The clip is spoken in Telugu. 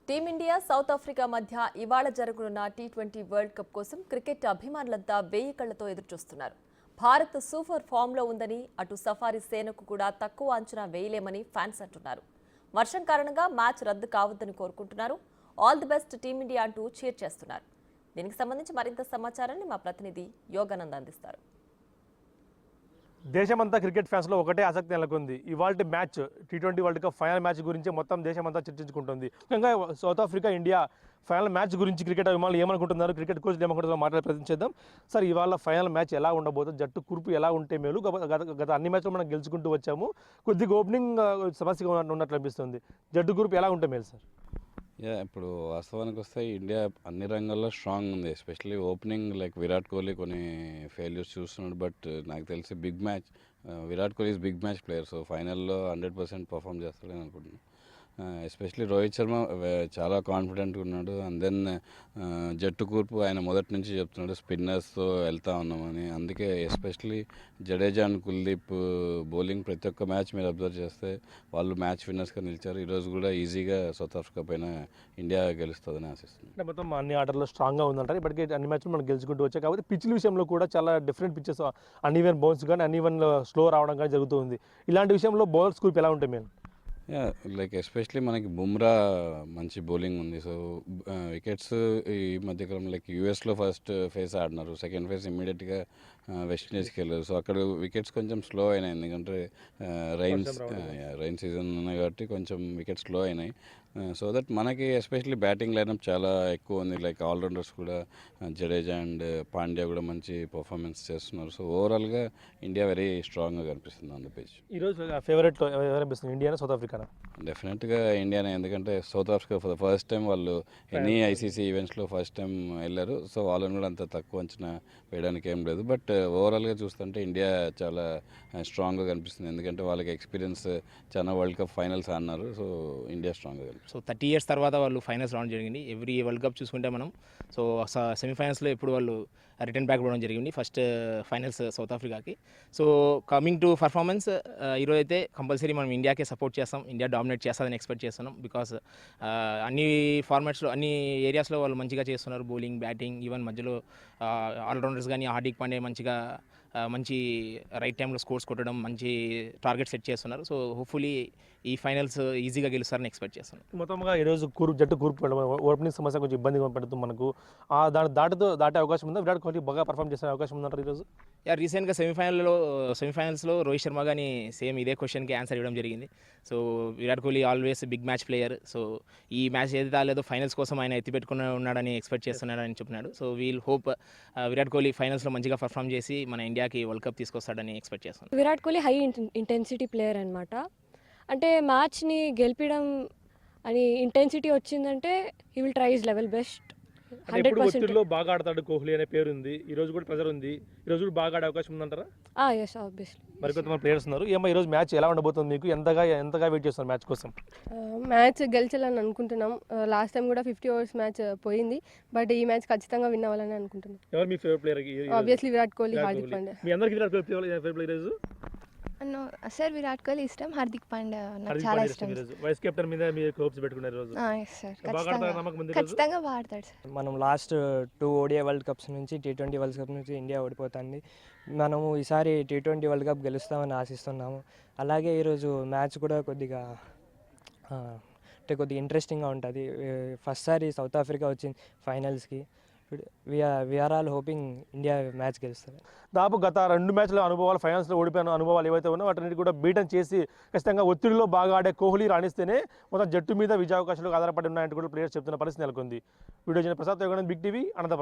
టీమిండియా సౌత్ ఆఫ్రికా మధ్య ఇవాళ జరగనున్న టీ20 వరల్డ్ కప్ కోసం క్రికెట్ అభిమానులంతా వేయి కళ్లతో ఎదురుచూస్తున్నారు. భారత్ సూపర్ ఫామ్లో ఉందని, అటు సఫారీ సేనకు కూడా తక్కువ అంచనా వేయలేమని ఫ్యాన్స్ అంటున్నారు. వర్షం కారణంగా మ్యాచ్ రద్దు కావద్దని కోరుకుంటున్నారు. ఆల్ ది బెస్ట్ టీమిండియా అంటూ చీర్ చేస్తున్నారు. దీనికి సంబంధించి మరింత సమాచారాన్ని మా ప్రతినిధి యోగానంద్ అందిస్తారు. దేశమంతా క్రికెట్ ఫ్యాన్స్లో ఒకటే ఆసక్తి నెలకొంది. ఇవాళ match T20 world cup final match గురించి మొత్తం దేశమంతా చర్చించుకుంటుంది. ముఖ్యంగా south Africa India final match గురించి క్రికెట్ అభిమానులు ఏమనుకుంటున్నారు, క్రికెట్ కోచ్లు ఏమనుకుంటున్నారు మాట్లాడే ప్రయత్నం చేద్దాం. సార్, ఇవాళ ఫైనల్ మ్యాచ్ ఎలా ఉండబోతుంది, జట్టు కూర్పు ఎలా ఉంటే మేలు? గత అన్ని మ్యాచ్లో మనం గెలుచుకుంటూ వచ్చాము, కొద్దిగా ఓపెనింగ్ సమస్యగా ఉన్నట్లు అనిపిస్తుంది. జట్టు కూర్పు ఎలా ఉంటే మేలు సార్? ఇప్పుడు వాస్తవానికి వస్తే ఇండియా అన్ని రంగాల్లో స్ట్రాంగ్ ఉంది. Especially opening like Virat Kohli కొన్ని ఫెయిల్యూర్స్ చూస్తున్నాడు. బట్ నాకు తెలిసి big match Virat Kohli is big match player. So ఫైనల్లో 100% పర్ఫామ్ చేస్తాడని అనుకుంటున్నాను. ఎస్పెషలీ రోహిత్ శర్మ చాలా కాన్ఫిడెంట్గా ఉన్నాడు. అండ్ దెన్ జట్టు కూర్పు ఆయన మొదటి నుంచి చెప్తున్నాడు, స్పిన్నర్స్తో వెళ్తా ఉన్నామని. అందుకే especially Jadeja and Kuldeep bowling ప్రతి ఒక్క మ్యాచ్ మీరు అబ్జర్వ్ చేస్తే వాళ్ళు మ్యాచ్ విన్నర్స్గా నిలిచారు. ఈరోజు కూడా ఈజీగా సౌత్ ఆఫ్రికా పైన ఇండియా గెలుస్తుందని ఆశిస్తుంది. అంటే మొత్తం అన్ని ఆటల్లో స్ట్రాంగ్గా ఉందంటారు. ఇప్పటికీ అన్ని మ్యాచ్లు మనం గెలుచుకుంటూ వచ్చాయి. కాబట్టి పిచ్ల విషయంలో కూడా చాలా డిఫరెంట్ పిచ్చెస్, అన్ఈవెన్ బౌన్స్ కానీ అన్ఈవెన్ స్లో రావడం కానీ జరుగుతుంది. ఇలాంటి విషయంలో బౌలర్స్ కూర్పు ఎలా ఉంటాయి మేము? లైక్ ఎస్పెషలీ మనకి బుమ్రా మంచి బౌలింగ్ ఉంది. సో వికెట్స్ ఈ మధ్యకాలంలో లైక్ యూఎస్లో ఫస్ట్ ఫేస్ ఆడినారు, సెకండ్ ఫేస్ ఇమ్మీడియట్గా వెస్టిండీస్కి వెళ్ళారు. సో అక్కడ వికెట్స్ కొంచెం స్లో అయినాయి, ఎందుకంటే రైన్ సీజన్ ఉన్నాయి కాబట్టి కొంచెం వికెట్స్ స్లో అయినాయి. సో దట్ మనకి ఎస్పెషల్లీ బ్యాటింగ్ లైనప్ చాలా ఎక్కువ ఉంది. లైక్ ఆల్రౌండర్స్ కూడా జడేజా అండ్ పాండ్యా కూడా మంచి పర్ఫార్మెన్స్ చేస్తున్నారు. సో ఓవరాల్గా ఇండియా వెరీ స్ట్రాంగ్గా కనిపిస్తుంది ఆన్ ద పిచ్. ఈరోజు ఫేవరెట్ ఎవరనిపిస్తుంది, ఇండియానా సౌత్ ఆఫ్రికానా? డెఫినెట్గా ఇండియానే, ఎందుకంటే south Africa for the first time వాళ్ళు ఎన్ని ఐసీసీ ఈవెంట్స్లో ఫస్ట్ టైం వెళ్ళారు. సో వాళ్ళని కూడా అంత తక్కువ అంచనా వేయడానికి ఏం లేదు. బట్ ఓవరాల్గా చూస్తుంటే ఇండియా చాలా స్ట్రాంగ్గా కనిపిస్తుంది, ఎందుకంటే వాళ్ళకి ఎక్స్పీరియన్స్ చాలా వరల్డ్ కప్ ఫైనల్స్ ఆడినారు. సో ఇండియా స్ట్రాంగ్గా కనిపిస్తుంది. సో 30 years తర్వాత వాళ్ళు ఫైనల్స్ రావడం జరిగింది. ఎవ్రీ వరల్డ్ కప్ చూసుకుంటే మనం సో సెమీఫైనల్స్లో ఎప్పుడు వాళ్ళు రిటర్న్ బ్యాక్ రావడం జరిగింది, ఫస్ట్ ఫైనల్స్ సౌత్ ఆఫ్రికాకి. సో కమింగ్ టు పర్ఫార్మెన్స్, ఈరోజు అయితే కంపల్సరీ మనం ఇండియాకే సపోర్ట్ చేస్తాం, ఇండియా డామినేట్ చేస్తుందని ఎక్స్పెక్ట్ చేస్తున్నాం. బికాస్ అన్ని ఫార్మాట్స్లో అన్ని ఏరియాస్లో వాళ్ళు మంచిగా చేస్తున్నారు, బౌలింగ్, బ్యాటింగ్, ఈవెన్ మధ్యలో ఆల్రౌండర్స్ కానీ హార్దిక్ పాండే మంచి రైట్ టైంలో స్కోర్స్ కొట్టడం, మంచి టార్గెట్ సెట్ చేస్తున్నారు. సో హోప్ఫుల్లీ ఈ ఫైనల్స్ ఈజీగా గెలుస్తారని ఎక్స్పెక్ట్ చేస్తున్నాను. మొత్తంగా ఈరోజు జట్టు కూర్పు ఓపెనింగ్ సమస్య కొంచెం ఇబ్బందిగా పడుతుంది మనకు. దాటే అవకాశం ఉందా? విరాట్ కోహ్లీ బాగా పర్ఫామ్ చేసే అవకాశం ఉందంటారు ఈరోజు? రీసెంట్గా సెమీఫైనల్స్లో రోహిత్ శర్మ కానీ సేమ్ ఇదే క్వశ్చన్కి ఆన్సర్ ఇవ్వడం జరిగింది. So Virat Kohli always big match player. So ఈ మ్యాచ్ ఏది రాలేదో ఫైనల్స్ కోసం ఆయన ఎత్తిపెట్టుకుని ఉన్నాడని ఎక్స్పెక్ట్ చేస్తున్నాడని చెప్పినాడు. So we'll hope Virat Kohli ఫైనల్స్లో మంచిగా పర్ఫామ్ చేసి మన ఇండియాకి వరల్డ్ కప్ తీసుకొస్తాడని ఎక్స్పెక్ట్ చేస్తున్నాను. Virat Kohli high intensity player అనమాట. అంటే మ్యాచ్ని గెలిపడం అని ఇంటెన్సిటీ వచ్చిందంటే he will try his level best. ఒత్తిడిలో బాగా ఆడతాడు కోహ్లీ అనే పేరు ఉంది, ఈ రోజు కూడా ప్రెజర్ ఉంది, ఈ రోజు కూడా బాగా ఆడే అవకాశం ఉందంటారా? Yes, obviously. మరి కొంతమంది ప్లేయర్స్ ఉన్నారు. ఏమో ఈ రోజు మ్యాచ్ ఎలా ఉండబోతుంది, మీకు ఎంతగా వెయిట్ చేస్తున్నారు మ్యాచ్ కోసం? మ్యాచ్ గెలిచాలని అనుకుంటున్నాం. లాస్ట్ టైం కూడా 50 overs మ్యాచ్ పోయింది, బట్ ఈ మ్యాచ్ ఖచ్చితంగా విన్ అవ్వాలని అనుకుంటున్నాం. ఎవరు మీ favourite player? Obviously Virat Kohli, Hardik Pandya. మీ అందరికీ Virat Kohli favourite player? Sir Virat Kohli ఇష్టం, హార్దిక్ పాండ్యా నాకు చాలా ఇష్టం. వైస్ కెప్టెన్ మీద మీరు హోప్స్ పెట్టుకున్నారు రోజు? ఖచ్చితంగా బాగా ఆడతాడు సార్. మనం లాస్ట్ 2 ODI వరల్డ్ కప్స్ నుంచి టీ20 వరల్డ్ కప్ నుంచి ఇండియా ఓడిపోతుంది. మనము ఈసారి టీ20 వరల్డ్ కప్ గెలుస్తామని ఆశిస్తున్నాము. అలాగే ఈరోజు మ్యాచ్ కూడా కొద్దిగా ఇంట్రెస్టింగ్గా ఉంటుంది. ఫస్ట్ సారి సౌత్ ఆఫ్రికా వచ్చింది ఫైనల్స్కి. We're all hoping India match గెలుస్తుంది. దాదాపు గత 2 మ్యాచ్ల అనుభవాలు, ఫైనల్స్లో ఓడిపోయిన అనుభవాలు ఏవైతే ఉన్నాయో వాటిని కూడా బీటన్ చేసి ఖచ్చితంగా ఒత్తిడిలో బాగా ఆడే కోహ్లీ రాణిస్తేనే మొత్తం జట్టు మీద విజయావకాశాలు ఆధారపడి ఉన్నాయంటూ కూడా ప్లేయర్స్ చెప్తున్న పరిస్థితి నెలకొంది. Video Prasad, big TV, Anantapuram.